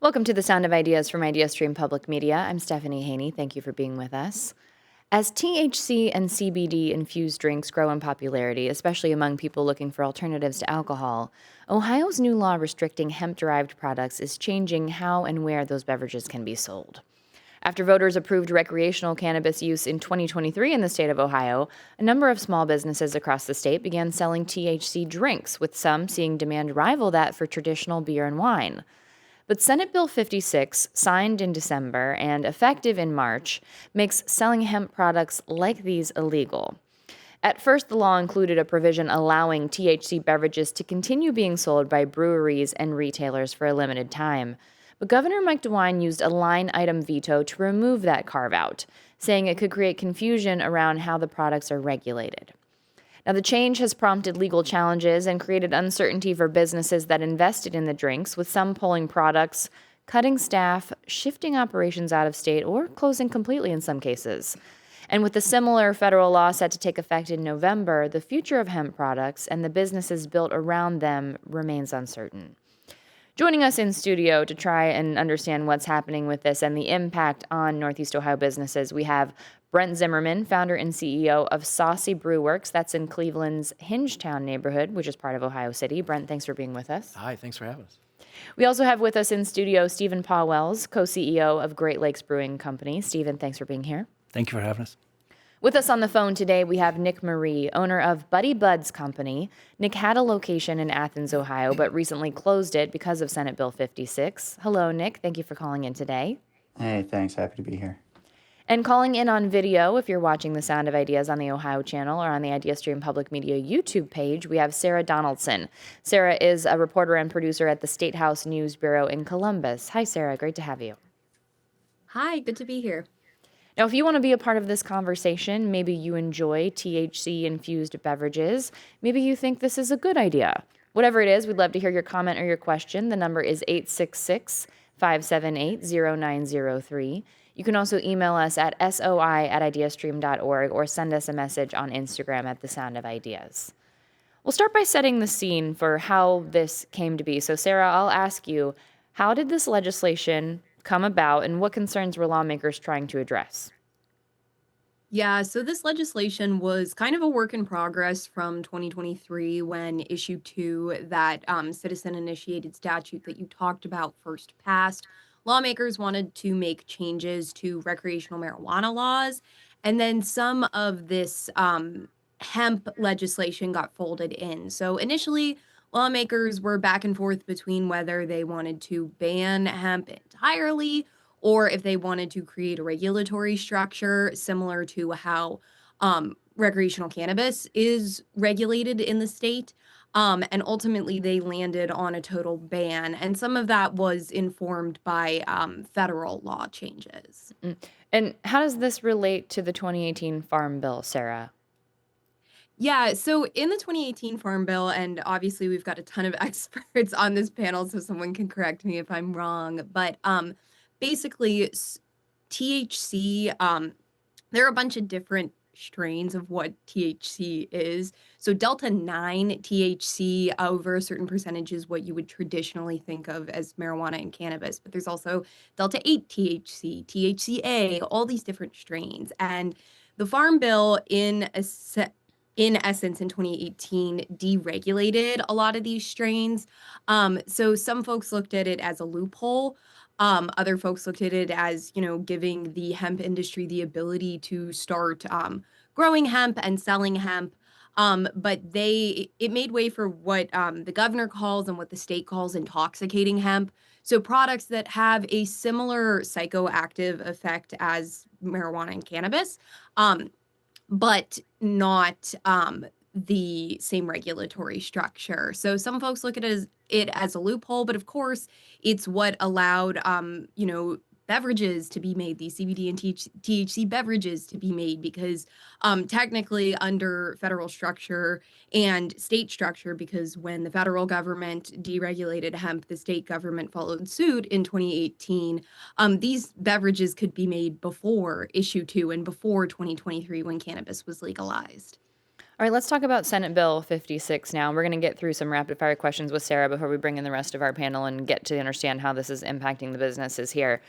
Welcome to the Sound of Ideas from IdeaStream Public Media. I'm Stephanie Haney. Thank you for being with us. As THC and CBD infused drinks grow in popularity, especially among people looking for alternatives to alcohol, Ohio's new law restricting hemp derived products is changing how and where those beverages can be sold. After voters approved recreational cannabis use in 2023 in the state of Ohio, a number of small businesses across the state began selling THC drinks, with some seeing demand rival that for traditional beer and wine. But Senate Bill 56, signed in December and effective in March, makes selling hemp products like these illegal. At first, the law included a provision allowing THC beverages to continue being sold by breweries and retailers for a limited time. But Governor Mike DeWine used a line item veto to remove that carve out, saying it could create confusion around how the products are regulated. Now, the change has prompted legal challenges and created uncertainty for businesses that invested in the drinks, with some pulling products, cutting staff, shifting operations out of state, or closing completely in some cases. And with the similar federal law set to take effect in November, the future of hemp products and the businesses built around them remains uncertain. Joining us in studio to try and understand what's happening with this and the impact on Northeast Ohio businesses, we have Brent Zimmerman, founder and CEO of Saucy Brew Works. That's in Cleveland's Hingetown neighborhood, which is part of Ohio City. Brent, thanks for being with us. Hi, thanks for having us. We also have with us in studio Stephen Pawells, co-CEO of Great Lakes Brewing Company. Stephen, thanks for being here. Thank you for having us. With us on the phone today, we have Nick Marie, owner of Buddy Bud's Company. Nick had a location in Athens, Ohio, but recently closed it because of Senate Bill 56. Hello, Nick. Thank you for calling in today. Hey, thanks. Happy to be here. And calling in on video, if you're watching The Sound of Ideas on the Ohio channel or on the IdeaStream Public Media YouTube page, we have Sarah Donaldson. Sarah is a reporter and producer at the State House News Bureau in Columbus. Hi, Sarah. Great to have you. Hi, good to be here. Now, if you want to be a part of this conversation, maybe you enjoy THC-infused beverages, maybe you think this is a good idea. Whatever it is, we'd love to hear your comment or your question. The number is 866-578-0903. You can also email us at soi@ideastream.org or send us a message on Instagram at The Sound of Ideas. We'll start by setting the scene for how this came to be. So, Sarah, I'll ask you, how did this legislation come about, and what concerns were lawmakers trying to address? Yeah, so this legislation was kind of a work in progress from 2023 when issue 2, that citizen initiated statute that you talked about, first passed. Lawmakers wanted to make changes to recreational marijuana laws, and then some of this hemp legislation got folded in. So initially, lawmakers were back and forth between whether they wanted to ban hemp entirely or if they wanted to create a regulatory structure similar to how recreational cannabis is regulated in the state. And ultimately, they landed on a total ban. And some of that was informed by federal law changes. And how does this relate to the 2018 Farm Bill, Sarah? Yeah, so in the 2018 Farm Bill, and obviously we've got a ton of experts on this panel, so someone can correct me if I'm wrong, but basically THC, there are a bunch of different strains of what THC is. So Delta 9 THC over a certain percentage is what you would traditionally think of as marijuana and cannabis, but there's also Delta 8 THC, THCA, all these different strains. And the Farm Bill, in essence, in 2018, deregulated a lot of these strains. So some folks looked at it as a loophole. Other folks looked at it as, giving the hemp industry the ability to start growing hemp and selling hemp. But it made way for what the governor calls and what the state calls intoxicating hemp. So products that have a similar psychoactive effect as marijuana and cannabis. But not the same regulatory structure. So some folks look at it as a loophole, but of course, it's what allowed, beverages to be made, these CBD and THC beverages to be made, because technically under federal structure and state structure, because when the federal government deregulated hemp, the state government followed suit in 2018. These beverages could be made before issue 2 and before 2023 when cannabis was legalized. All right, let's talk about Senate Bill 56 now. We're going to get through some rapid fire questions with Sarah before we bring in the rest of our panel and get to understand how this is impacting the businesses here.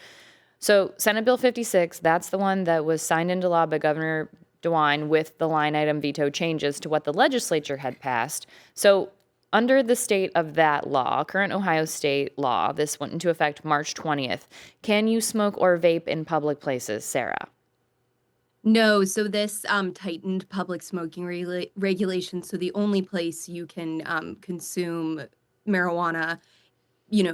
So, Senate Bill 56, that's the one that was signed into law by Governor DeWine with the line item veto changes to what the legislature had passed. So, under the state of that law, current Ohio state law, this went into effect March 20th. Can you smoke or vape in public places, Sarah? No, so this tightened public smoking regulations. So the only place you can consume marijuana,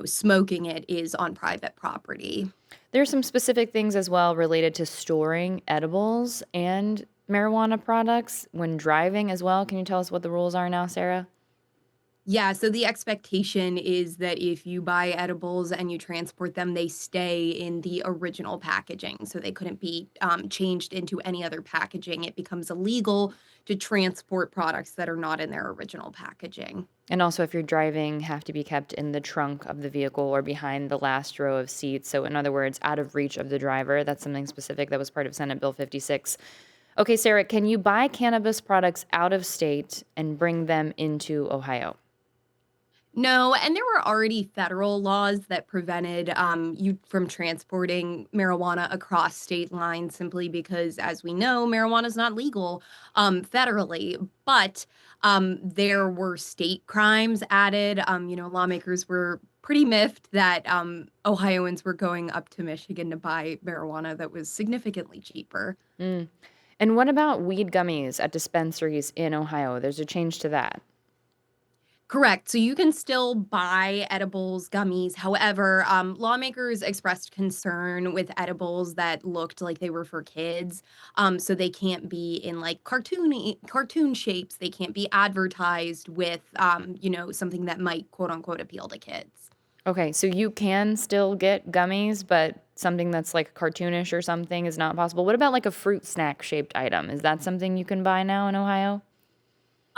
smoking it is on private property. There's some specific things as well related to storing edibles and marijuana products when driving as well. Can you tell us what the rules are now, Sarah? Yeah, so the expectation is that if you buy edibles and you transport them, they stay in the original packaging. So they couldn't be changed into any other packaging. It becomes illegal to transport products that are not in their original packaging. And also, if you're driving, have to be kept in the trunk of the vehicle or behind the last row of seats. So, in other words, out of reach of the driver. That's something specific that was part of Senate Bill 56. Okay, Sarah, can you buy cannabis products out of state and bring them into Ohio? No, and there were already federal laws that prevented you from transporting marijuana across state lines simply because, as we know, marijuana is not legal federally. But there were state crimes added. Lawmakers were pretty miffed that Ohioans were going up to Michigan to buy marijuana that was significantly cheaper. Mm. And what about weed gummies at dispensaries in Ohio? There's a change to that. Correct. So you can still buy edibles, gummies. However, lawmakers expressed concern with edibles that looked like they were for kids. So they can't be in like cartoon shapes. They can't be advertised with, something that might quote unquote appeal to kids. Okay, so you can still get gummies, but something that's like cartoonish or something is not possible. What about like a fruit snack shaped item? Is that something you can buy now in Ohio?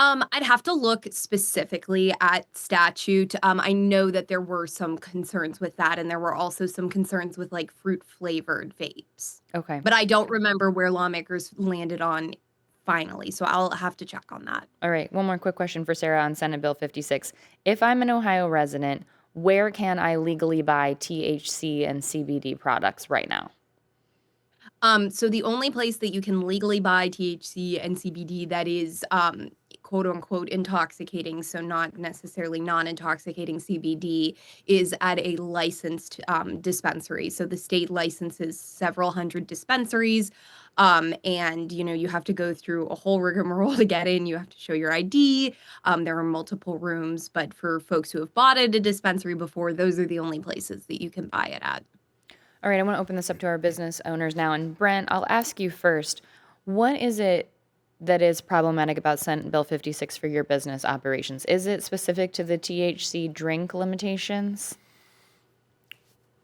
I'd have to look specifically at statute. I know that there were some concerns with that, and there were also some concerns with like fruit flavored vapes. Okay. But I don't remember where lawmakers landed on finally, so I'll have to check on that. All right. One more quick question for Sarah on Senate Bill 56. If I'm an Ohio resident, where can I legally buy THC and CBD products right now? So the only place that you can legally buy THC and CBD that is quote unquote intoxicating, so not necessarily non-intoxicating CBD, is at a licensed dispensary. So the state licenses several hundred dispensaries. And you have to go through a whole rigmarole to get in. You have to show your ID. There are multiple rooms, but for folks who have bought at a dispensary before, those are the only places that you can buy it at. All right, I want to open this up to our business owners now. And Brent, I'll ask you first, what is it that is problematic about Senate Bill 56 for your business operations? Is it specific to the THC drink limitations?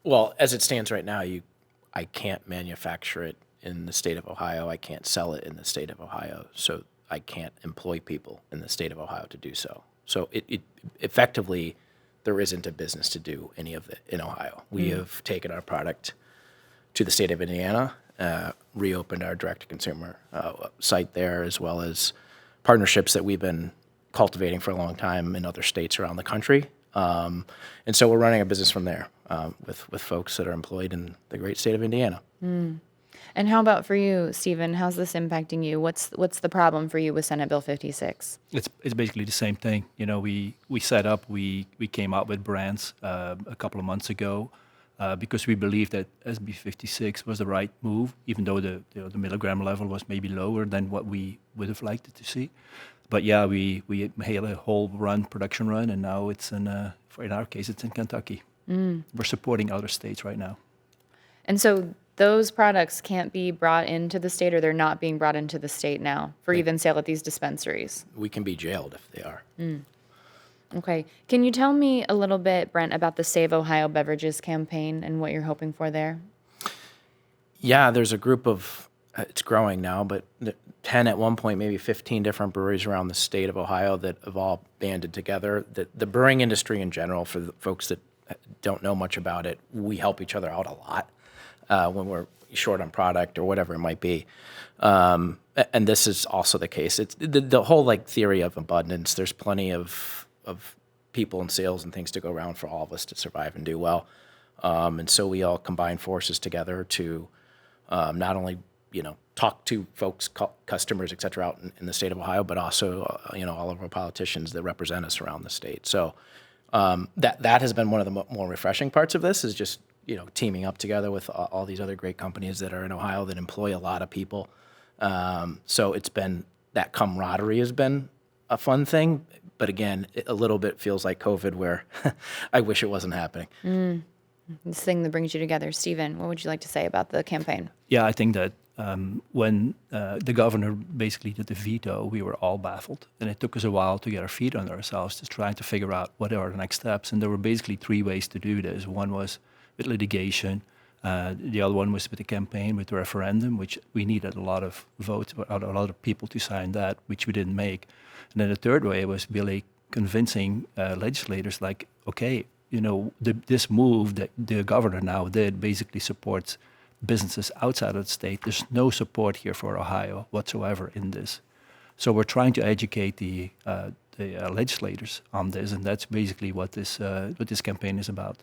Well, as it stands right now, I can't manufacture it in the state of Ohio. I can't sell it in the state of Ohio. So I can't employ people in the state of Ohio to do so. So it effectively, there isn't a business to do any of it in Ohio. We have taken our product to the state of Indiana, reopened our direct-to-consumer site there, as well as partnerships that we've been cultivating for a long time in other states around the country. And so we're running a business from there with folks that are employed in the great state of Indiana. And how about for you, Stephen? How's this impacting you? What's the problem for you with Senate Bill 56? It's basically the same thing. We came out with brands a couple of months ago because we believed that SB 56 was the right move, even though the milligram level was maybe lower than what we would have liked it to see. But yeah, we had a whole production run, and now it's in our case, it's in Kentucky. We're supporting other states right now. And so those products can't be brought into the state, or they're not being brought into the state now for even sale at these dispensaries. We can be jailed if they are. Okay. Can you tell me a little bit, Brent, about the Save Ohio Beverages campaign and what you're hoping for there? Yeah, there's a group of, it's growing now, but 10 at one point, maybe 15 different breweries around the state of Ohio that have all banded together. The brewing industry in general, for the folks that don't know much about it, we help each other out a lot when we're short on product or whatever it might be. And and this is also the case. It's the whole like theory of abundance. There's plenty of people and sales and things to go around for all of us to survive and do well. And so we all combine forces together to not only talk to folks, customers, et cetera, out in the state of Ohio, but also all of our politicians that represent us around the state. So that has been one of the more refreshing parts of this, is just teaming up together with all these other great companies that are in Ohio that employ a lot of people. So it's been, that camaraderie has been a fun thing, but again, it a little bit feels like COVID, where I wish it wasn't happening. This thing that brings you together. Stephen, what would you like to say about the campaign? Yeah, I think that when the governor basically did the veto, we were all baffled. And it took us a while to get our feet under ourselves to try to figure out what are the next steps. And there were basically three ways to do this. One was with litigation. The other one was with the campaign, with the referendum, which we needed a lot of votes, a lot of people to sign that, which we didn't make. And then the third way was really convincing legislators, like, okay, this move that the governor now did basically supports businesses outside of the state. There's no support here for Ohio whatsoever in this. So we're trying to educate the legislators on this, and that's basically what this campaign is about.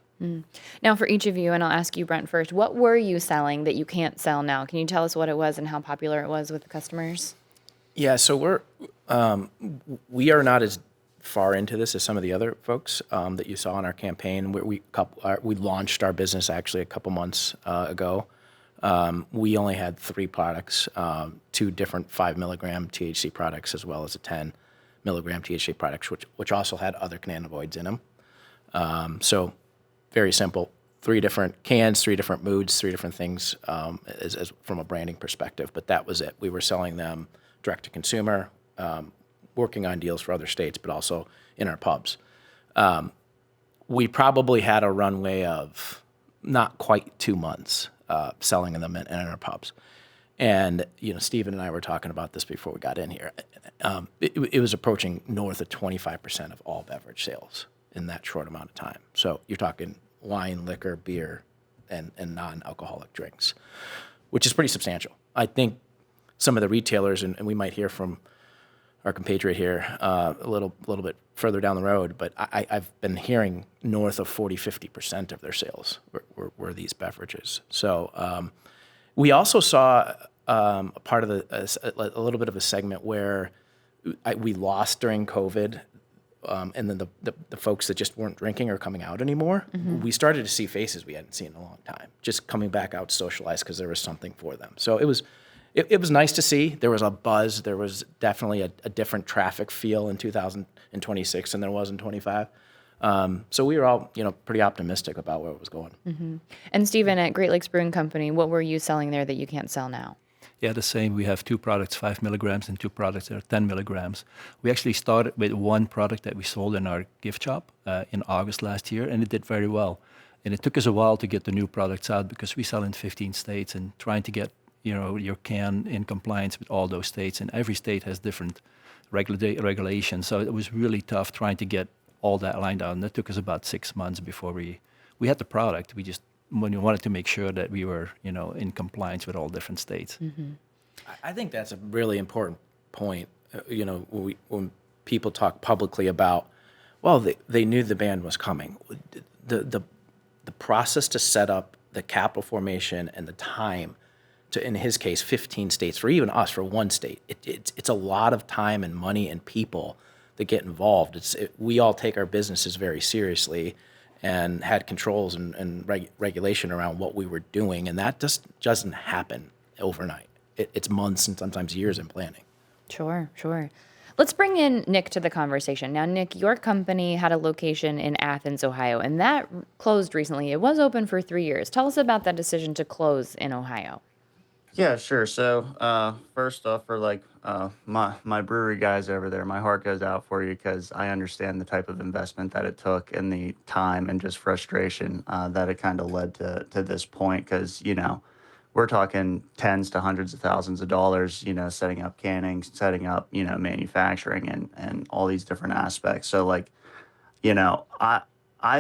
Now, for each of you, and I'll ask you, Brent, first, what were you selling that you can't sell now? Can you tell us what it was and how popular it was with the customers? Yeah, so we are not as far into this as some of the other folks that you saw in our campaign. We launched our business actually a couple months ago. We only had 3 products, 2 different 5 milligram THC products, as well as a 10 milligram THC products, which also had other cannabinoids in them. So very simple. 3 different cans, 3 different moods, 3 different things as from a branding perspective. But that was it. We were selling them direct to consumer, working on deals for other states, but also in our pubs. We probably had a runway of not quite 2 months selling them in our pubs. And, Stephen and I were talking about this before we got in here. It was approaching north of 25% of all beverage sales in that short amount of time. So you're talking wine, liquor, beer, and non-alcoholic drinks, which is pretty substantial. I think some of the retailers, and we might hear from our compatriot here a little bit further down the road, but I've been hearing north of 40-50% of their sales were these beverages. So we also saw a part of a little bit of a segment where we lost during COVID, and then the folks that just weren't drinking or coming out anymore. Mm-hmm. We started to see faces we hadn't seen in a long time, just coming back out to socialize because there was something for them. So it was nice to see. There was a buzz. There was definitely a different traffic feel in 2026 than there was in 25. So we were all, pretty optimistic about where it was going. Mm-hmm. And Stephen, at Great Lakes Brewing Company, what were you selling there that you can't sell now? Yeah, the same. We have 2 products, 5 milligrams, and 2 products that are 10 milligrams. We actually started with 1 product that we sold in our gift shop in August last year, and it did very well. And it took us a while to get the new products out because we sell in 15 states, and trying to get your can in compliance with all those states, and every state has different regulations. So it was really tough trying to get all that lined out, and that took us about 6 months before we had the product. We wanted to make sure that we were, in compliance with all different states. Mm-hmm. I think that's a really important point. When people talk publicly about, well, they knew the ban was coming. The process to set up the capital formation and the time to, in his case, 15 states, for even us, for 1 state, it's a lot of time and money and people that get involved. We all take our businesses very seriously and had controls and regulation around what we were doing, and that just doesn't happen overnight. It's months and sometimes years in planning. Sure. Let's bring in Nick to the conversation. Now, Nick, your company had a location in Athens, Ohio, and that closed recently. It was open for 3 years. Tell us about that decision to close in Ohio. Yeah, sure. So, first off, for my brewery guys over there, my heart goes out for you because I understand the type of investment that it took and the time and just frustration that it kind of led to this point. Because we're talking tens to hundreds of thousands of dollars. Setting up canning, setting up manufacturing, and all these different aspects. So I've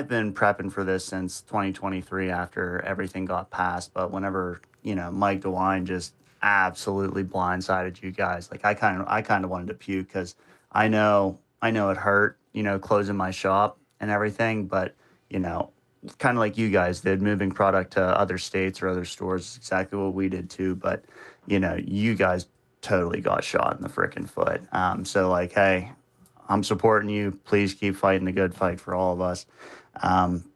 been prepping for this since 2023 after everything got passed. But whenever Mike DeWine just absolutely blindsided you guys. Like I kind of wanted to puke because I know it hurt, you know, closing my shop and everything, but you know, kind of like you guys did, moving product to other states or other stores is exactly what we did too. But you know, you guys totally got shot in the freaking foot. So like, hey, I'm supporting you. Please keep fighting the good fight for all of us.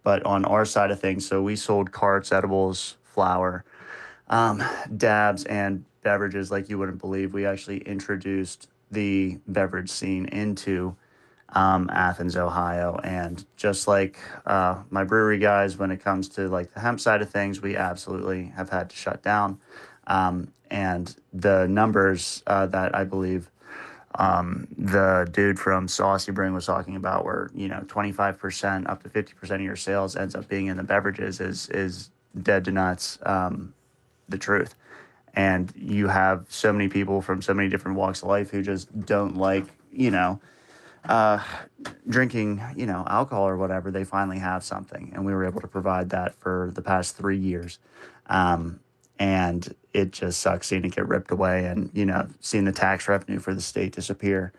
But on our side of things, so we sold carts, edibles, flour, dabs, and beverages like you wouldn't believe. We actually introduced the beverage scene into Athens, Ohio. And just like my brewery guys, when it comes to like the hemp side of things, we absolutely have had to shut down. And the numbers that I believe the dude from Saucy Brewing was talking about, where you know 25% up to 50% of your sales ends up being in the beverages, is dead to nuts. The truth. And you have so many people from so many different walks of life who just don't like, you know, uh, drinking, you know, alcohol or whatever. They finally have something, and we were able to provide that for the past 3 years. And it just sucks seeing it get ripped away, and you know, seeing the tax revenue for the state disappear.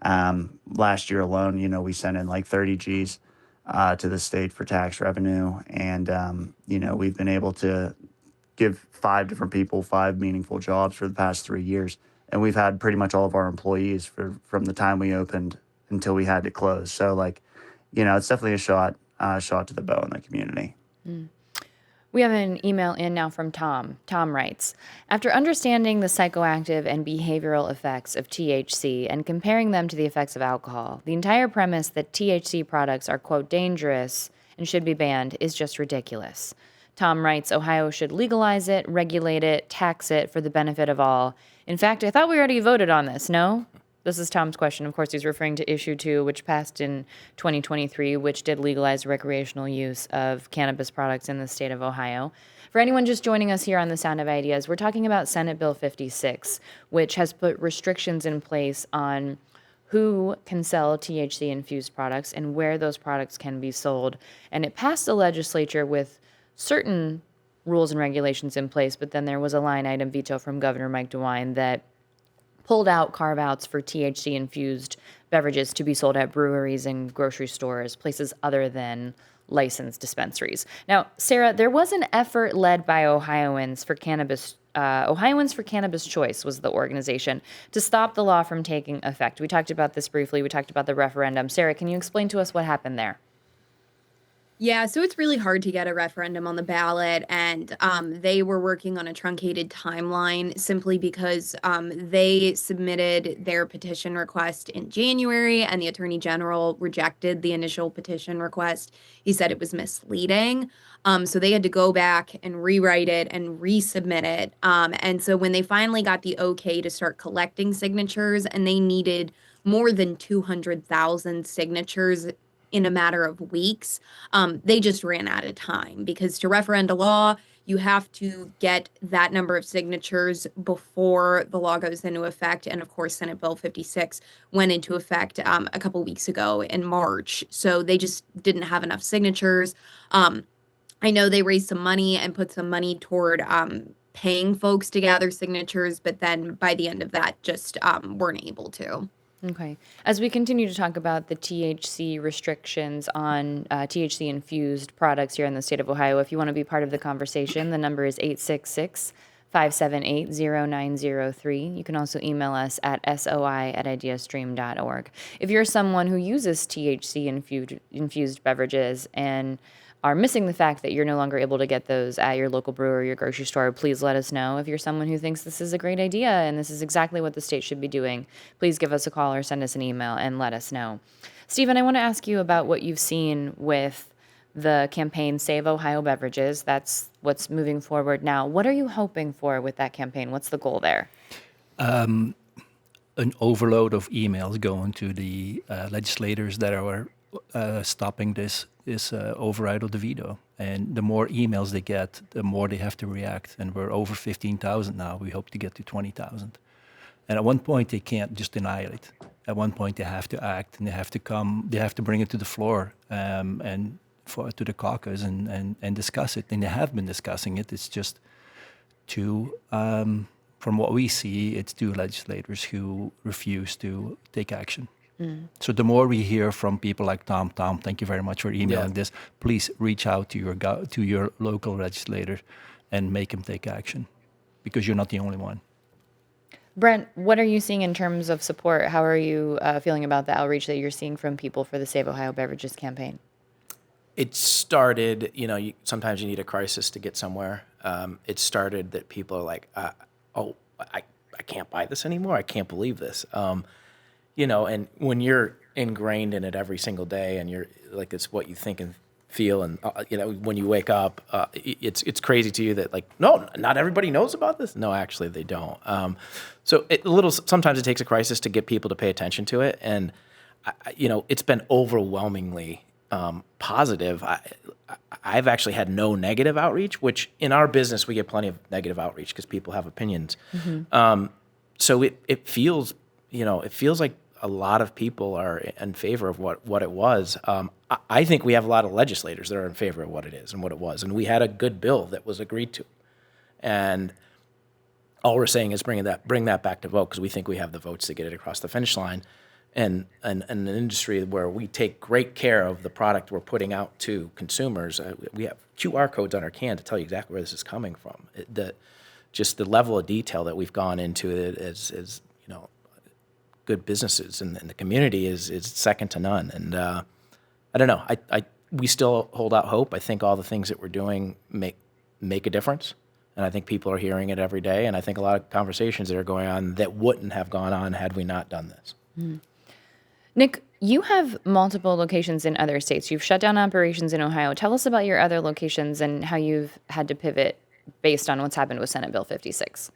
Last year alone, you know, we sent in like 30 G's to the state for tax revenue, and you know, we've been able to give 5 different people 5 meaningful jobs for the past 3 years, and we've had pretty much all of our employees from the time we opened until we had to close. So like, you know, it's definitely a shot to the bow in the community. We have an email in now from Tom. Tom writes, after understanding the psychoactive and behavioral effects of THC and comparing them to the effects of alcohol, the entire premise that THC products are, quote, dangerous and should be banned is just ridiculous. Tom writes, Ohio should legalize it, regulate it, tax it for the benefit of all. In fact, I thought we already voted on this, no? This is Tom's question. Of course, he's referring to Issue 2, which passed in 2023, which did legalize recreational use of cannabis products in the state of Ohio. For anyone just joining us here on The Sound of Ideas, we're talking about Senate Bill 56, which has put restrictions in place on who can sell THC-infused products and where those products can be sold. And it passed the legislature with certain rules and regulations in place, but then there was a line item veto from Governor Mike DeWine that pulled out carve-outs for THC-infused beverages to be sold at breweries and grocery stores, places other than licensed dispensaries. Now, Sarah, there was an effort led by Ohioans for Cannabis Choice was the organization, to stop the law from taking effect. We talked about this briefly. We talked about the referendum. Sarah, can you explain to us what happened there? Yeah, so it's really hard to get a referendum on the ballot, and they were working on a truncated timeline simply because they submitted their petition request in January, and the Attorney General rejected the initial petition request. He said it was misleading. So they had to go back and rewrite it and resubmit it. And so when they finally got the okay to start collecting signatures, and they needed more than 200,000 signatures in a matter of weeks, they just ran out of time, because to referenda law, you have to get that number of signatures before the law goes into effect. And of course, Senate Bill 56 went into effect a couple weeks ago in March. So they just didn't have enough signatures. I know they raised some money and put some money toward paying folks to gather signatures, but then by the end of that, just weren't able to. Okay. As we continue to talk about the THC restrictions on THC-infused products here in the state of Ohio, if you want to be part of the conversation, the number is 866-578-0903. You can also email us at soi@ideastream.org. If you're someone who uses THC-infused beverages and are missing the fact that you're no longer able to get those at your local brewer or your grocery store, please let us know. If you're someone who thinks this is a great idea and this is exactly what the state should be doing, please give us a call or send us an email and let us know. Stephen, I want to ask you about what you've seen with the campaign Save Ohio Beverages. That's what's moving forward now. What are you hoping for with that campaign? What's the goal there? An overload of emails going to the legislators that are stopping this override of the veto. And the more emails they get, the more they have to react. And we're over 15,000 now. We hope to get to 20,000. And at one point, they can't just deny it. At one point, they have to act, and they have to bring it to the floor and to the caucus and discuss it. And they have been discussing it. It's just too from what we see, it's two legislators who refuse to take action. So the more we hear from people like Tom, thank you very much for emailing this. Please reach out to your local legislator and make him take action, because you're not the only one. Brent, what are you seeing in terms of support? How are you feeling about the outreach that you're seeing from people for the Save Ohio Beverages campaign? It started, sometimes you need a crisis to get somewhere. It started that people are like, I can't buy this anymore. I can't believe this. And when you're ingrained in it every single day, and you're like, it's what you think and feel, and when you wake up, it's crazy to you that, like, no, not everybody knows about this. No, actually, they don't. So sometimes it takes a crisis to get people to pay attention to it, and it's been overwhelmingly positive. I've actually had no negative outreach, which in our business we get plenty of negative outreach because people have opinions. So it feels like a lot of people are in favor of what it was. I think we have a lot of legislators that are in favor of what it is and what it was, and we had a good bill that was agreed to, and all we're saying is bring that back to vote, because we think we have the votes to get it across the finish line. And an industry where we take great care of the product we're putting out to consumers. We have QR codes on our can to tell you exactly where this is coming from. Just the level of detail that we've gone into it as good businesses in the community is second to none. And I don't know. We still hold out hope. I think all the things that we're doing make a difference. And I think people are hearing it every day. And I think a lot of conversations that are going on that wouldn't have gone on had we not done this. Nick, you have multiple locations in other states. You've shut down operations in Ohio. Tell us about your other locations and how you've had to pivot based on what's happened with Senate Bill 56.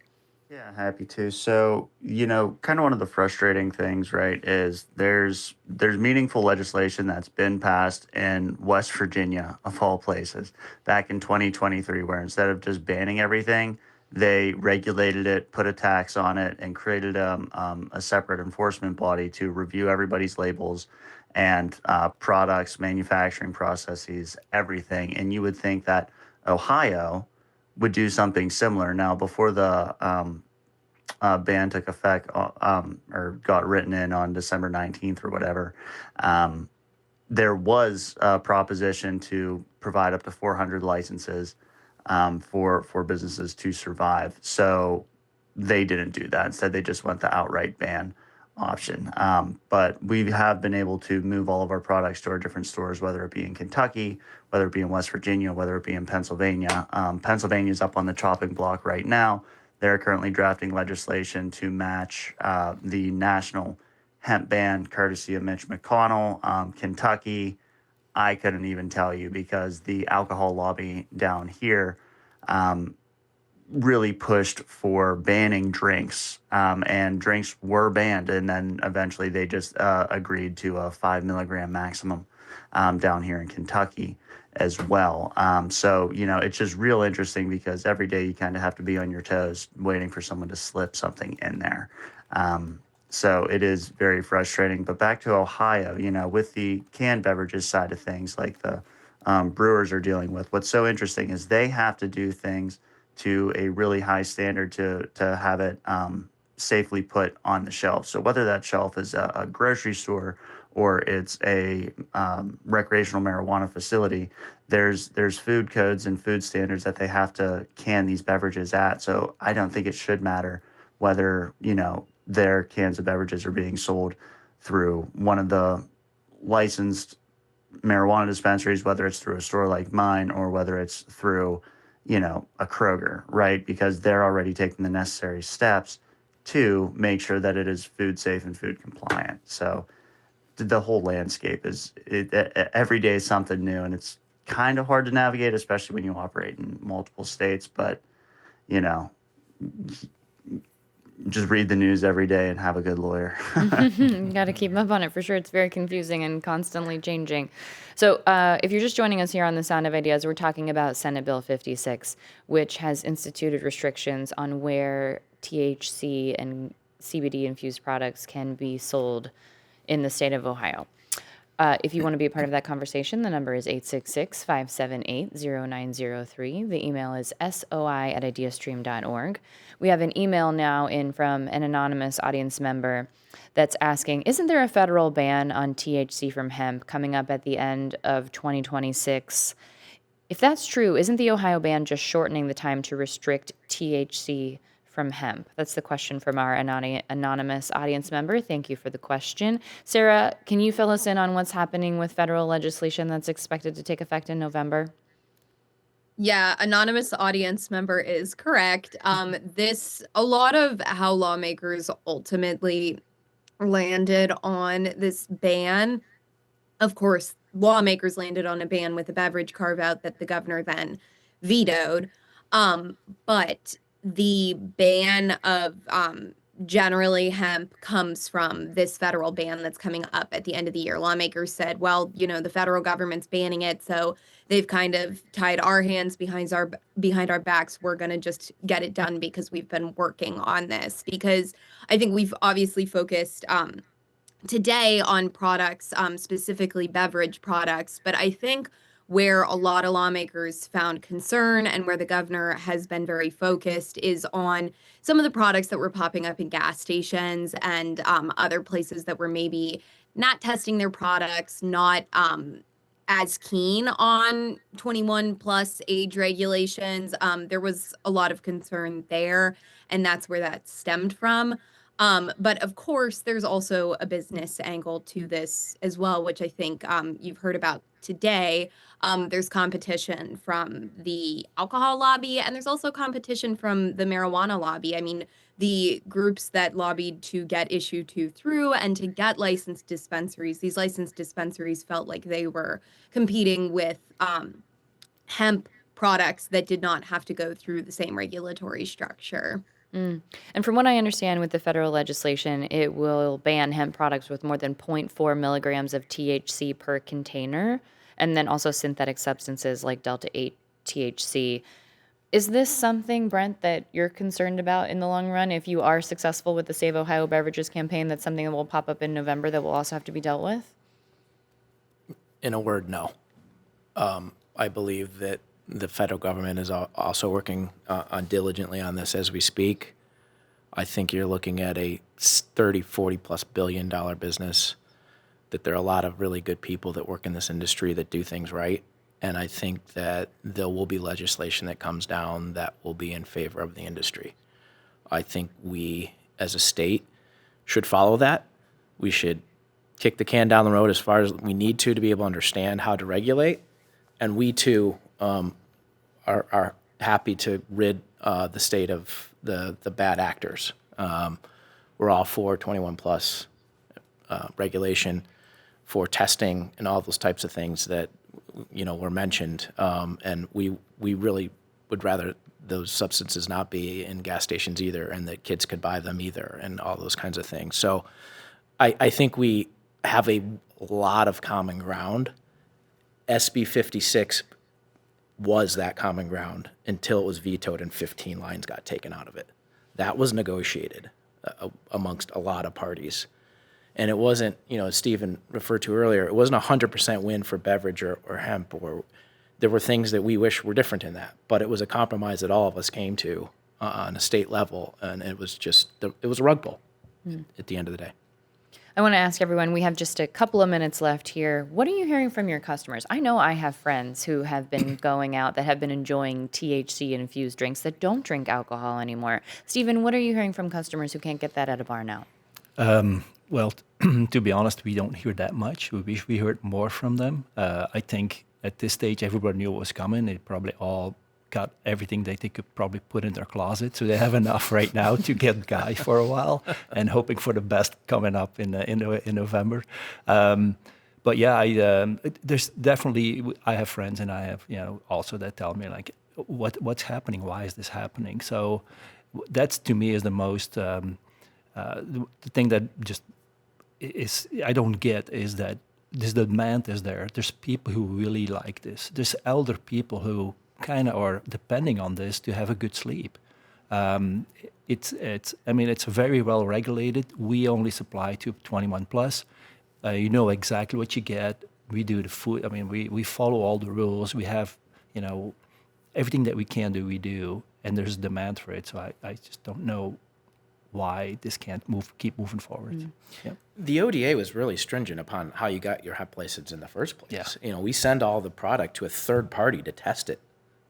Yeah, happy to. So, kind of one of the frustrating things, right, is there's meaningful legislation that's been passed in West Virginia, of all places, back in 2023, where instead of just banning everything, they regulated it, put a tax on it, and created a separate enforcement body to review everybody's labels and products, manufacturing processes, everything. And you would think that Ohio would do something similar. Now, before the ban took effect or got written in on December 19th or whatever, there was a proposition to provide up to 400 licenses for businesses to survive. So they didn't do that. Instead, they just went the outright ban option. But we have been able to move all of our products to our different stores, whether it be in Kentucky, whether it be in West Virginia, whether it be in Pennsylvania. Pennsylvania is up on the chopping block right now. They're currently drafting legislation to match the national hemp ban, courtesy of Mitch McConnell. Kentucky, I couldn't even tell you, because the alcohol lobby down here really pushed for banning drinks, and drinks were banned. And then eventually they just agreed to a 5 milligram maximum down here in Kentucky as well. So, it's just real interesting, because every day you kind of have to be on your toes waiting for someone to slip something in there. So it is very frustrating. But back to Ohio, with the canned beverages side of things, like the brewers are dealing with, what's so interesting is they have to do things to a really high standard to have it safely put on the shelf. So whether that shelf is a grocery store or it's a recreational marijuana facility, there's food codes and food standards that they have to can these beverages at. So I don't think it should matter whether, their cans of beverages are being sold through one of the licensed marijuana dispensaries, whether it's through a store like mine or whether it's through, a Kroger, right? Because they're already taking the necessary steps to make sure that it is food safe and food compliant. So the whole landscape every day is something new, and it's kind of hard to navigate, especially when you operate in multiple states. But, just read the news every day and have a good lawyer. You got to keep up on it for sure. It's very confusing and constantly changing. So if you're just joining us here on The Sound of Ideas, we're talking about Senate Bill 56, which has instituted restrictions on where THC and CBD infused products can be sold in the state of Ohio. If you want to be a part of that conversation, the number is 866-578-0903. The email is soi@ideastream.org. We have an email now in from an anonymous audience member that's asking, isn't there a federal ban on THC from hemp coming up at the end of 2026? If that's true, isn't the Ohio ban just shortening the time to restrict THC from hemp? That's the question from our anonymous audience member. Thank you for the question. Sarah, can you fill us in on what's happening with federal legislation that's expected to take effect in November? Yeah, anonymous audience member is correct. A lot of how lawmakers ultimately landed on this ban. Of course, lawmakers landed on a ban with a beverage carve out that the governor then vetoed. But the ban of generally hemp comes from this federal ban that's coming up at the end of the year. Lawmakers said, well, the federal government's banning it, so they've kind of tied our hands behind our backs. We're going to just get it done because we've been working on this. Because I think we've obviously focused today on products, specifically beverage products, but I think where a lot of lawmakers found concern and where the governor has been very focused is on some of the products that were popping up in gas stations and other places that were maybe not testing their products, not as keen on 21 plus age regulations. There was a lot of concern there, and that's where that stemmed from. But of course, there's also a business angle to this as well, which I think you've heard about today. There's competition from the alcohol lobby, and there's also competition from the marijuana lobby. I mean, the groups that lobbied to get issue 2 through and to get licensed dispensaries, these licensed dispensaries felt like they were competing with hemp products that did not have to go through the same regulatory structure. And from what I understand with the federal legislation, it will ban hemp products with more than 0.4 milligrams of THC per container, and then also synthetic substances like Delta 8 THC. Is this something, Brent, that you're concerned about in the long run? If you are successful with the Save Ohio Beverages campaign, that's something that will pop up in November that will also have to be dealt with? In a word, no. I believe that the federal government is also working on diligently on this as we speak. I think you're looking at a 30, 40 plus $1 billion business, that there are a lot of really good people that work in this industry that do things right. And I think that there will be legislation that comes down that will be in favor of the industry. I think we, as a state, should follow that. We should kick the can down the road as far as we need to be able to understand how to regulate. And we, too, are happy to rid the state of the bad actors. We're all for 21 plus regulation, for testing and all those types of things that were mentioned. And we really would rather those substances not be in gas stations either, and that kids could buy them either, and all those kinds of things. So I think we have a lot of common ground. SB 56 was that common ground until it was vetoed and 15 lines got taken out of it. That was negotiated amongst a lot of parties. And it wasn't, as Stephen referred to earlier, it wasn't a 100% win for beverage or hemp, or there were things that we wish were different in that, but it was a compromise that all of us came to on a state level, and it was it was a rug pull at the end of the day. I want to ask everyone, we have just a couple of minutes left here. What are you hearing from your customers? I know I have friends who have been going out that have been enjoying THC-infused drinks that don't drink alcohol anymore. Stephen, what are you hearing from customers who can't get that at a bar now? Well, to be honest, we don't hear that much. We wish we heard more from them. I think at this stage, everybody knew what was coming. They probably all got everything that they could probably put in their closet. So they have enough right now to get Guy for a while, and hoping for the best coming up in November. But yeah, there's definitely, I have friends and I have, also that tell me like, what's happening? Why is this happening? So that's, to me, is the most, the thing that just is, I don't get, is that this demand is there. There's people who really like this. There's elder people who kind of are depending on this to have a good sleep. It's very well regulated. We only supply to 21 plus. You know exactly what you get. We do the food. I mean, we follow all the rules. We have, everything that we can do, we do, and there's demand for it. So I just don't know why this can't keep moving forward. Yep. The ODA was really stringent upon how you got your hep places in the first place. Yeah. We send all the product to a third party to test it,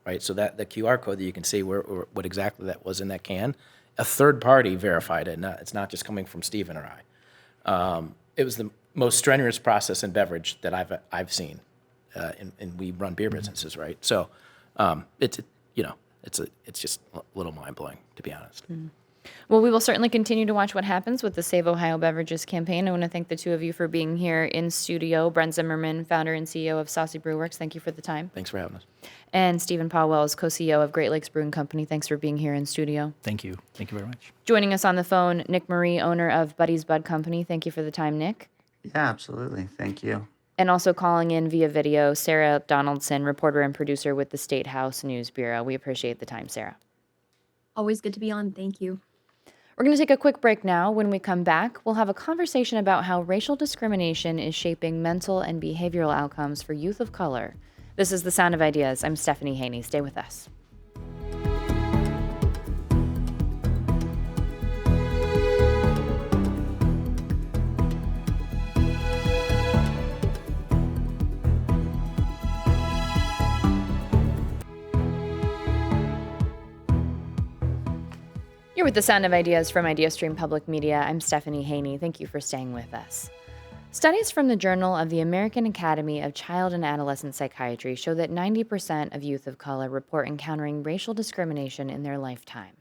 right? So that the QR code that you can see what exactly that was in that can, a third party verified it. It's not just coming from Stephen or I. It was the most strenuous process in beverage that I've seen, and we run beer businesses, right? So it's just a little mind blowing, to be honest. Well, we will certainly continue to watch what happens with the Save Ohio Beverages campaign. I want to thank the two of you for being here in studio. Brent Zimmerman, founder and CEO of Saucy Brew Works, thank you for the time. Thanks for having us. And Stephen Powell, co-CEO of Great Lakes Brewing Company, thanks for being here in studio. Thank you. Thank you very much. Joining us on the phone, Nick Marie, owner of Buddy's Bud Company. Thank you for the time, Nick. Yeah, absolutely. Thank you. And also calling in via video, Sarah Donaldson, reporter and producer with the State House News Bureau. We appreciate the time, Sarah. Always good to be on. Thank you. We're going to take a quick break now. When we come back, we'll have a conversation about how racial discrimination is shaping mental and behavioral outcomes for youth of color. This is The Sound of Ideas. I'm Stephanie Haney. Stay with us. You're with The Sound of Ideas from IdeaStream Public Media. I'm Stephanie Haney. Thank you for staying with us. Studies from the Journal of the American Academy of Child and Adolescent Psychiatry show that 90% of youth of color report encountering racial discrimination in their lifetime.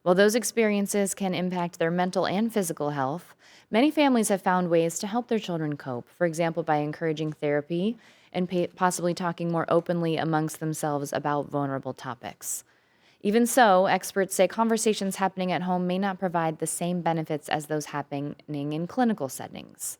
While those experiences can impact their mental and physical health, many families have found ways to help their children cope, for example, by encouraging therapy and possibly talking more openly amongst themselves about vulnerable topics. Even so, experts say conversations happening at home may not provide the same benefits as those happening in clinical settings.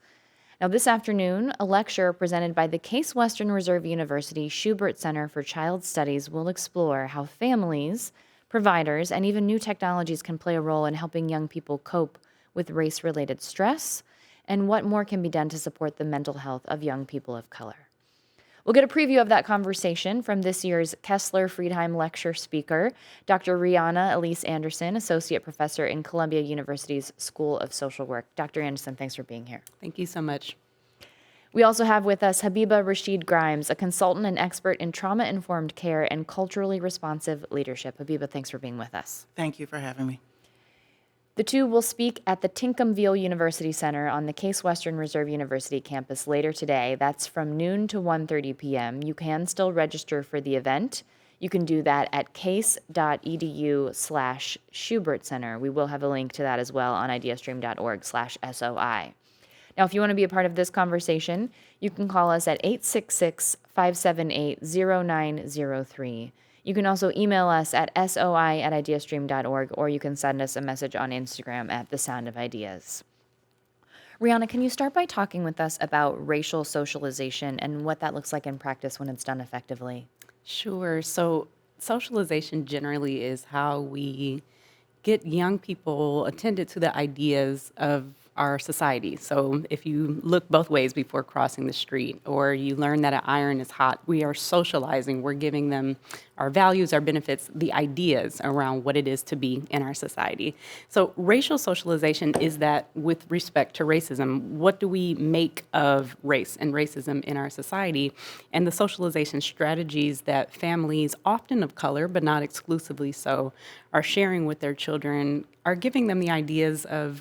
Now, this afternoon, a lecture presented by the Case Western Reserve University Schubert Center for Child Studies will explore how families, providers, and even new technologies can play a role in helping young people cope with race-related stress and what more can be done to support the mental health of young people of color. We'll get a preview of that conversation from this year's Kessler Friedheim Lecture speaker, Dr. Rihanna Elise Anderson, Associate Professor in Columbia University's School of Social Work. Dr. Anderson, thanks for being here. Thank you so much. We also have with us Habiba Rashid Grimes, a consultant and expert in trauma-informed care and culturally responsive leadership. Habiba, thanks for being with us. Thank you for having me. The two will speak at the Tinkham-Veal University Center on the Case Western Reserve University campus later today. That's from noon to 1:30 p.m. You can still register for the event. You can do that at case.edu/Schubert Center. We will have a link to that as well on ideastream.org/SOI. Now, if you want to be a part of this conversation, you can call us at 866-578-0903. You can also email us at soi@ideastream.org, or you can send us a message on Instagram at The Sound of Ideas. Rihanna, can you start by talking with us about racial socialization and what that looks like in practice when it's done effectively? Sure. So, socialization generally is how we get young people attended to the ideas of our society. So if you look both ways before crossing the street, or you learn that an iron is hot, we are socializing. We're giving them our values, our benefits, the ideas around what it is to be in our society. So racial socialization is that with respect to racism, what do we make of race and racism in our society? And the socialization strategies that families, often of color, but not exclusively so, are sharing with their children are giving them the ideas of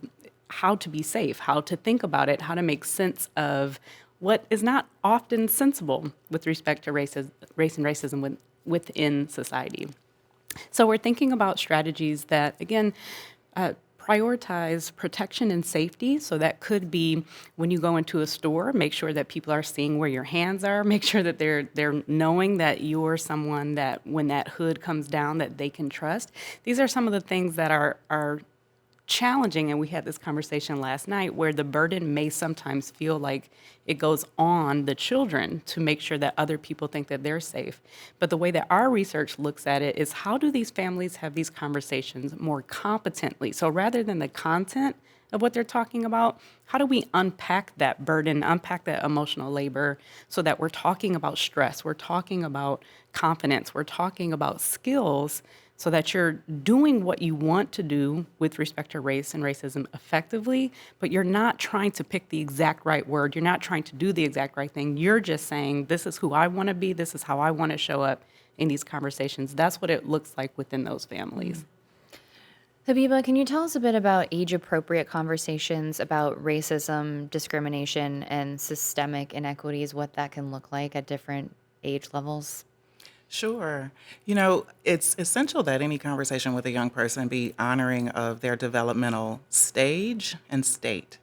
how to be safe, how to think about it, how to make sense of what is not often sensible with respect to race and racism within society. So we're thinking about strategies that, again, prioritize protection and safety. So that could be when you go into a store, make sure that people are seeing where your hands are, make sure that they're knowing that you're someone that when that hood comes down that they can trust. These are some of the things that are challenging, and we had this conversation last night, where the burden may sometimes feel like it goes on the children to make sure that other people think that they're safe. But the way that our research looks at it is, how do these families have these conversations more competently? So rather than the content of what they're talking about? How do we unpack that burden, unpack that emotional labor so that we're talking about stress, we're talking about confidence, we're talking about skills so that you're doing what you want to do with respect to race and racism effectively, but you're not trying to pick the exact right word. You're not trying to do the exact right thing. You're just saying, this is who I want to be. This is how I want to show up in these conversations. That's what it looks like within those families. Habiba, can you tell us a bit about age-appropriate conversations about racism, discrimination, and systemic inequities, what that can look like at different age levels? Sure. You know, it's essential that any conversation with a young person be honoring of their developmental stage and state.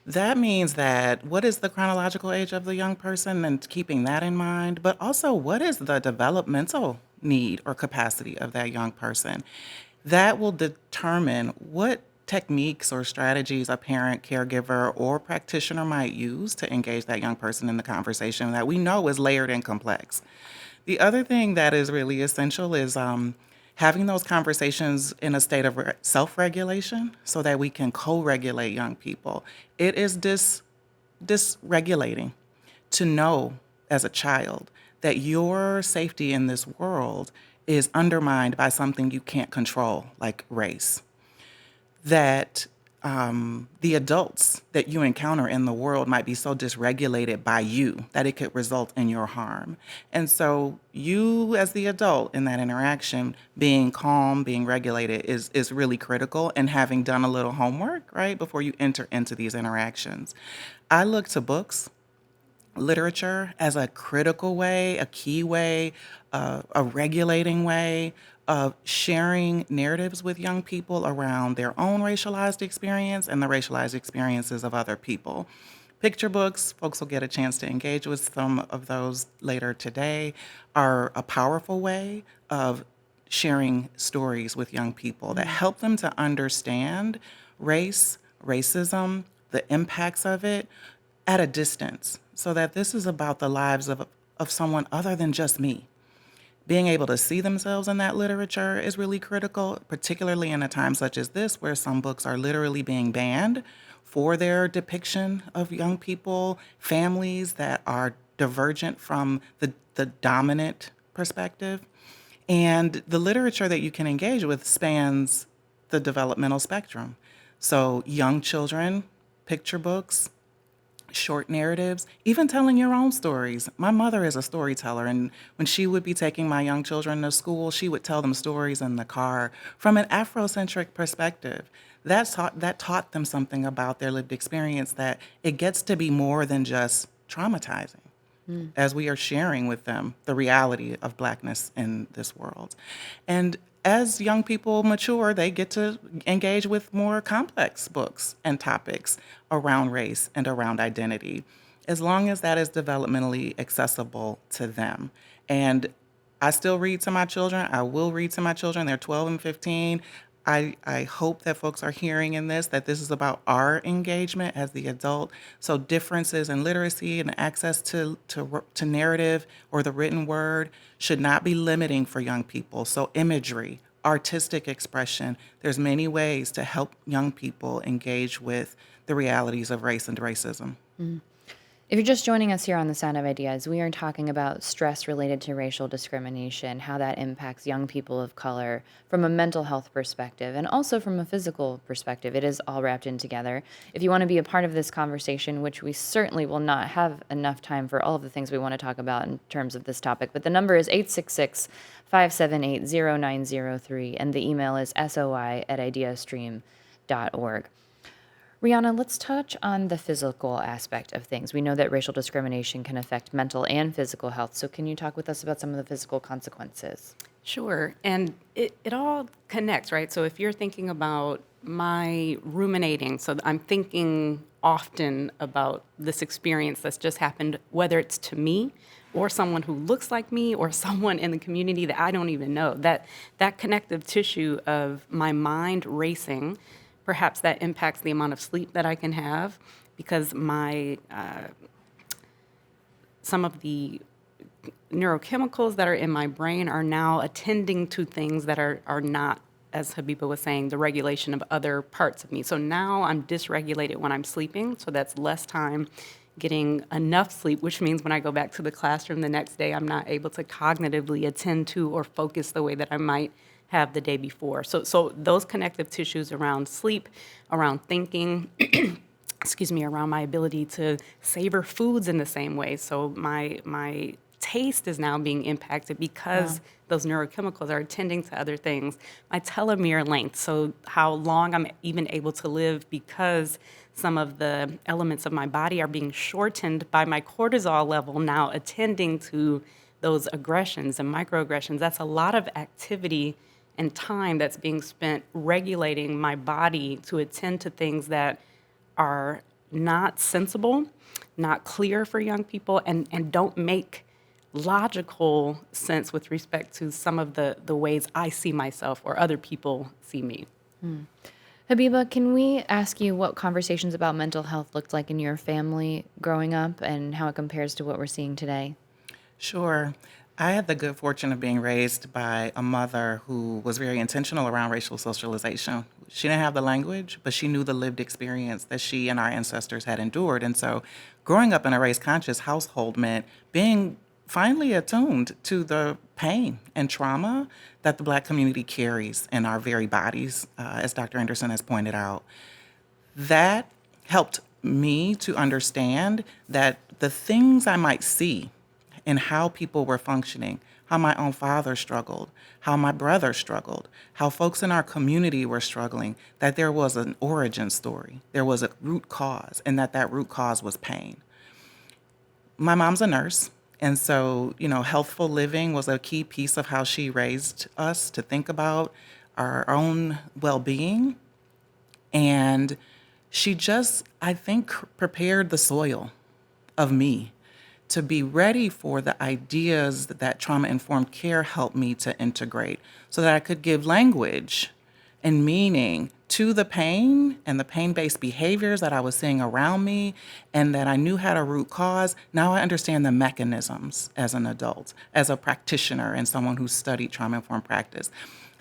That means that what is the chronological age of the young person and keeping that in mind, but also what is the developmental need or capacity of that young person. That will determine what techniques or strategies a parent, caregiver, or practitioner might use to engage that young person in the conversation that we know is layered and complex. The other thing that is really essential is having those conversations in a state of self-regulation so that we can co-regulate young people. It is dysregulating to know as a child that your safety in this world is undermined by something you can't control, like race. That the adults that you encounter in the world might be so dysregulated by you that it could result in your harm. And so you as the adult in that interaction, being calm, being regulated is really critical, and having done a little homework, right, before you enter into these interactions. I look to books, literature as a critical way, a key way, a regulating way of sharing narratives with young people around their own racialized experience and the racialized experiences of other people. Picture books, folks will get a chance to engage with some of those later today, are a powerful way of sharing stories with young people that help them to understand race, racism, the impacts of it at a distance, so that this is about the lives of someone other than just me. Being able to see themselves in that literature is really critical, particularly in a time such as this, where some books are literally being banned for their depiction of young people, families that are divergent from the dominant perspective. And the literature that you can engage with spans the developmental spectrum. So young children, picture books, short narratives, even telling your own stories. My mother is a storyteller, and when she would be taking my young children to school, she would tell them stories in the car from an Afrocentric perspective. That taught them something about their lived experience, that it gets to be more than just traumatizing as we are sharing with them the reality of Blackness in this world. And as young people mature, they get to engage with more complex books and topics around race and around identity, as long as that is developmentally accessible to them. And I still read to my children. I will read to my children. They're 12 and 15. I hope that folks are hearing in this that this is about our engagement as the adult. So differences in literacy and access to narrative or the written word should not be limiting for young people. So imagery, artistic expression, there's many ways to help young people engage with the realities of race and racism. If you're just joining us here on The Sound of Ideas, we are talking about stress related to racial discrimination, how that impacts young people of color from a mental health perspective and also from a physical perspective. It is all wrapped in together. If you want to be a part of this conversation, which we certainly will not have enough time for all of the things we want to talk about in terms of this topic, but the number is 866-578-0903, and the email is soi@ideastream.org. Rihanna, let's touch on the physical aspect of things. We know that racial discrimination can affect mental and physical health. So can you talk with us about some of the physical consequences? Sure. And it all connects, right? So if you're thinking about my ruminating, so I'm thinking often about this experience that's just happened, whether it's to me or someone who looks like me or someone in the community that I don't even know, that connective tissue of my mind racing, perhaps that impacts the amount of sleep that I can have, because my some of the neurochemicals that are in my brain are now attending to things that are not as Habiba was saying, the regulation of other parts of me. So now I'm dysregulated when I'm sleeping, so that's less time getting enough sleep, which means when I go back to the classroom the next day, I'm not able to cognitively attend to or focus the way that I might have the day before. So those connective tissues around sleep, around thinking, excuse me, around my ability to savor foods in the same way. So my taste is now being impacted because those neurochemicals are attending to other things. My telomere length, so how long I'm even able to live because some of the elements of my body are being shortened by my cortisol level now attending to those aggressions and microaggressions. That's a lot of activity and time that's being spent regulating my body to attend to things that are not sensible, not clear for young people, and don't make logical sense with respect to some of the ways I see myself or other people see me. Habiba, can we ask you what conversations about mental health looked like in your family growing up and how it compares to what we're seeing today? Sure. I had the good fortune of being raised by a mother who was very intentional around racial socialization. She didn't have the language, but she knew the lived experience that she and our ancestors had endured. And so growing up in a race conscious household meant being finally attuned to the pain and trauma that the Black community carries in our very bodies, as Dr. Anderson has pointed out. That helped me to understand that the things I might see and how people were functioning, how my own father struggled, how my brother struggled, how folks in our community were struggling, that there was an origin story, there was a root cause, and that root cause was pain. My mom's a nurse, and so, healthful living was a key piece of how she raised us to think about our own well-being. And she just, I think, prepared the soil of me to be ready for the ideas that trauma-informed care helped me to integrate so that I could give language and meaning to the pain and the pain-based behaviors that I was seeing around me and that I knew had a root cause. Now I understand the mechanisms as an adult, as a practitioner and someone who studied trauma-informed practice.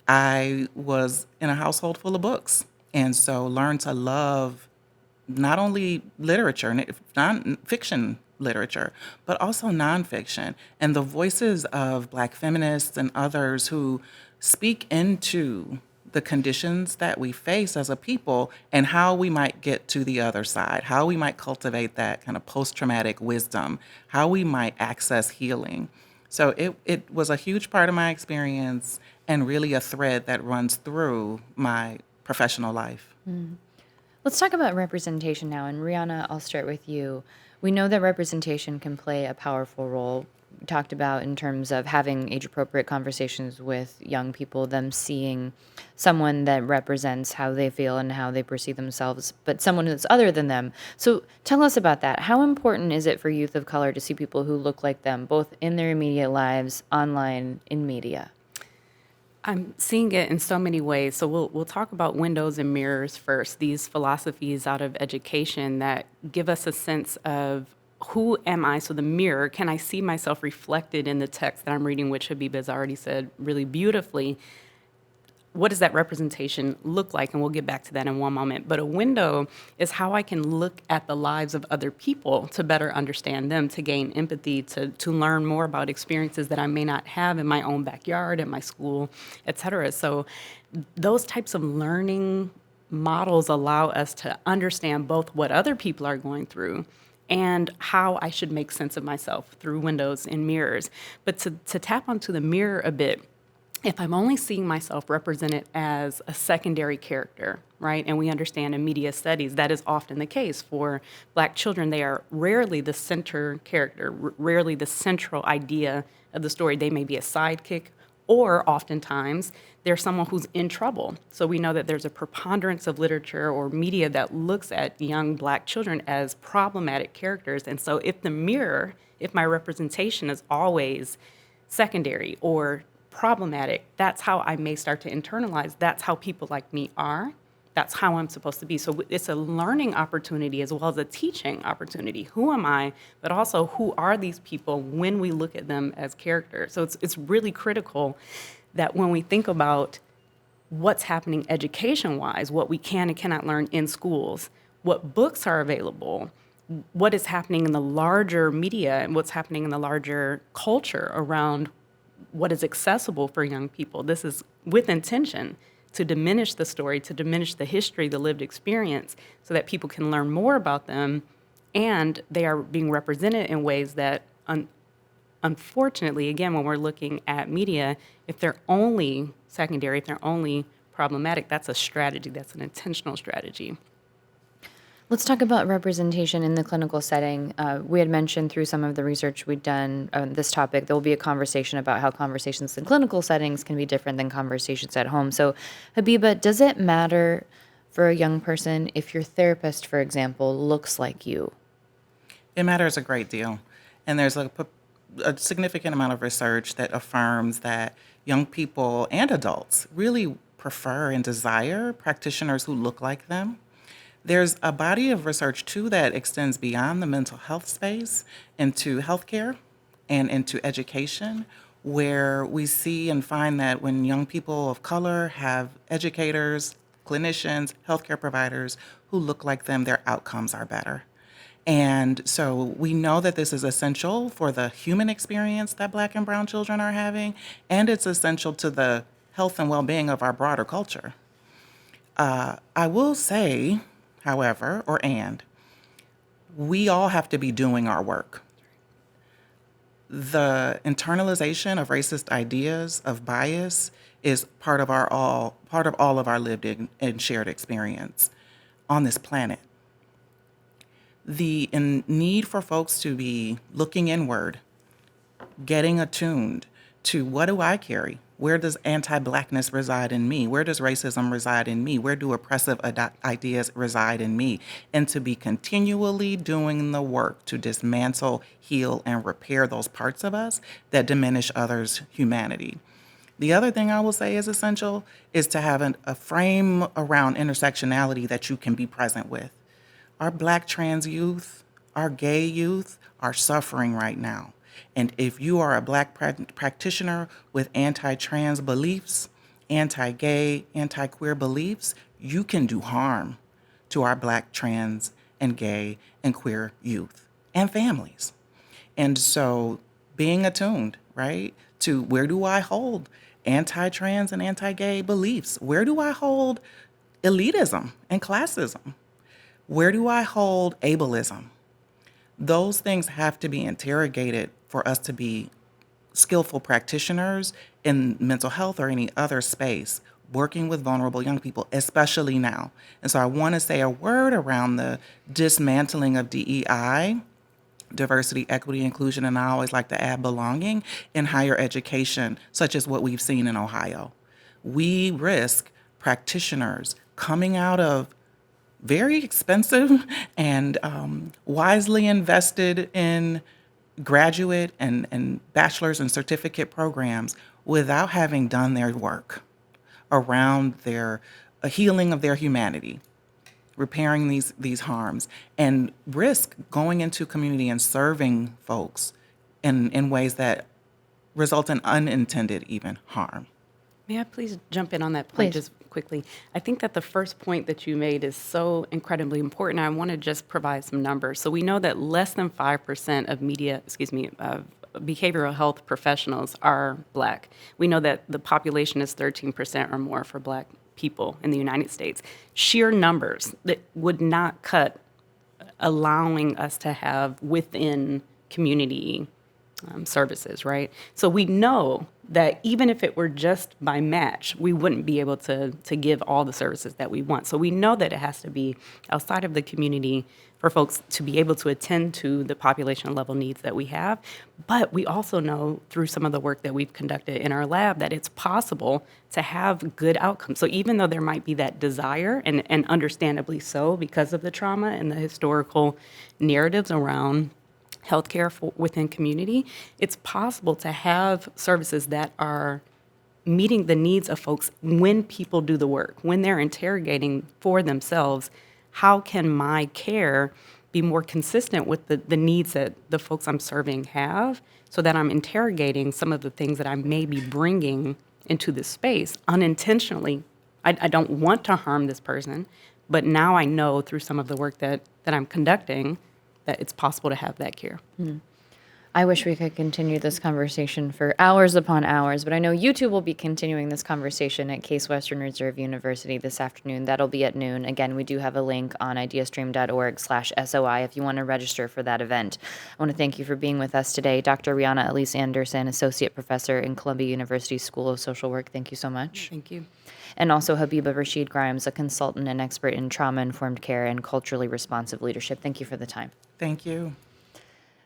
I was in a household full of books and so learned to love not only literature, non-fiction literature, but also nonfiction, and the voices of Black feminists and others who speak into the conditions that we face as a people and how we might get to the other side, how we might cultivate that kind of post-traumatic wisdom, how we might access healing. So it was a huge part of my experience and really a thread that runs through my professional life. Let's talk about representation now. And Rihanna, I'll start with you. We know that representation can play a powerful role. We talked about in terms of having age-appropriate conversations with young people, them seeing someone that represents how they feel and how they perceive themselves, but someone that's other than them. So tell us about that. How important is it for youth of color to see people who look like them, both in their immediate lives, online, in media? I'm seeing it in so many ways. So we'll talk about windows and mirrors first, these philosophies out of education that give us a sense of who am I? So the mirror, can I see myself reflected in the text that I'm reading, which Habiba has already said really beautifully. What does that representation look like? And we'll get back to that in one moment. But a window is how I can look at the lives of other people to better understand them, to gain empathy, to learn more about experiences that I may not have in my own backyard, at my school, et cetera. So those types of learning models allow us to understand both what other people are going through and how I should make sense of myself through windows and mirrors. But to tap onto the mirror a bit, if I'm only seeing myself represented as a secondary character, right? And we understand in media studies that is often the case for Black children. They are rarely the center character, rarely the central idea of the story. They may be a sidekick, or oftentimes they're someone who's in trouble. So we know that there's a preponderance of literature or media that looks at young Black children as problematic characters. And so if my representation is always secondary or problematic, that's how I may start to internalize. That's how people like me are. That's how I'm supposed to be. So it's a learning opportunity as well as a teaching opportunity. Who am I? But also, who are these people when we look at them as characters? So it's really critical that when we think about what's happening education-wise, what we can and cannot learn in schools, what books are available, what is happening in the larger media and what's happening in the larger culture around what is accessible for young people. This is with intention to diminish the story, to diminish the history, the lived experience, so that people can learn more about them, and they are being represented in ways that, unfortunately, again, when we're looking at media, if they're only secondary, if they're only problematic, that's a strategy, that's an intentional strategy. Let's talk about representation in the clinical setting. We had mentioned through some of the research we'd done on this topic, there will be a conversation about how conversations in clinical settings can be different than conversations at home. So, Habiba, does it matter for a young person if your therapist, for example, looks like you? It matters a great deal. And there's a significant amount of research that affirms that young people and adults really prefer and desire practitioners who look like them. There's a body of research, too, that extends beyond the mental health space into healthcare and into education, where we see and find that when young people of color have educators, clinicians, healthcare providers who look like them, their outcomes are better. And so we know that this is essential for the human experience that Black and brown children are having, and it's essential to the health and well-being of our broader culture. I will say, however, we all have to be doing our work. The internalization of racist ideas, of bias, is part of all of our lived and shared experience on this planet. The need for folks to be looking inward, getting attuned to what do I carry? Where does anti-Blackness reside in me? Where does racism reside in me? Where do oppressive ideas reside in me? And to be continually doing the work to dismantle, heal, and repair those parts of us that diminish others' humanity. The other thing I will say is essential is to have a frame around intersectionality that you can be present with. Our Black trans youth, our gay youth are suffering right now. And if you are a Black practitioner with anti-trans beliefs, anti-gay, anti-queer beliefs, you can do harm to our Black, trans, and gay and queer youth and families. And so being attuned, right, to where do I hold anti-trans and anti-gay beliefs? Where do I hold elitism and classism? Where do I hold ableism? Those things have to be interrogated for us to be skillful practitioners in mental health or any other space, working with vulnerable young people, especially now. And so I want to say a word around the dismantling of DEI, diversity, equity, inclusion, and I always like to add belonging in higher education, such as what we've seen in Ohio. We risk practitioners coming out of very expensive and wisely invested in graduate and bachelor's and certificate programs without having done their work around their healing of their humanity, repairing these harms, and risk going into community and serving folks in ways that result in unintended even harm. May I please jump in on that point Please. just quickly? I think that the first point that you made is so incredibly important. I want to just provide some numbers. So we know that less than 5% of behavioral health professionals are Black. We know that the population is 13% or more for Black people in the United States. Sheer numbers that would not cut allowing us to have within community services, right? So we know that even if it were just by match, we wouldn't be able to give all the services that we want. So we know that it has to be outside of the community for folks to be able to attend to the population level needs that we have. But we also know through some of the work that we've conducted in our lab that it's possible to have good outcomes. So even though there might be that desire, and understandably so because of the trauma and the historical narratives around healthcare within community, it's possible to have services that are meeting the needs of folks when people do the work, when they're interrogating for themselves, how can my care be more consistent with the needs that the folks I'm serving have, so that I'm interrogating some of the things that I may be bringing into this space unintentionally I don't want to harm this person, but now I know through some of the work that I'm conducting that it's possible to have that care. I wish we could continue this conversation for hours upon hours, but I know you two will be continuing this conversation at Case Western Reserve University this afternoon. That'll be at noon. Again, we do have a link on ideastream.org/SOI if you want to register for that event. I want to thank you for being with us today. Dr. Rihanna Elise Anderson, Associate Professor in Columbia University School of Social Work. Thank you so much. Thank you. And also Habiba Rashid Grimes, a consultant and expert in trauma-informed care and culturally responsive leadership. Thank you for the time. Thank you.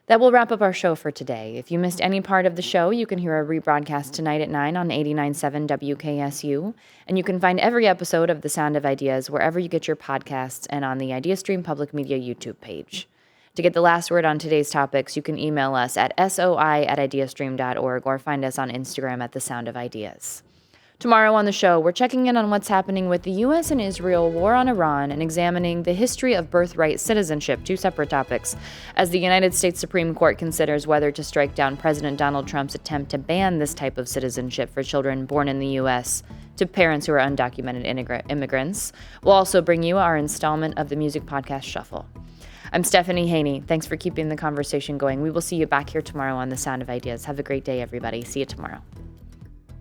That will wrap up our show for today. If you missed any part of the show, you can hear a rebroadcast tonight at 9 on 89.7 WKSU. And you can find every episode of The Sound of Ideas wherever you get your podcasts and on the IdeaStream Public Media YouTube page. To get the last word on today's topics, you can email us at soi@ideastream.org or find us on Instagram at The Sound of Ideas. Tomorrow on the show, we're checking in on what's happening with the U.S. and Israel war on Iran and examining the history of birthright citizenship, two separate topics, as the United States Supreme Court considers whether to strike down President Donald Trump's attempt to ban this type of citizenship for children born in the U.S. to parents who are undocumented immigrants. We'll also bring you our installment of the music podcast Shuffle. I'm Stephanie Haney. Thanks for keeping the conversation going. We will see you back here tomorrow on The Sound of Ideas. Have a great day, everybody. See you tomorrow.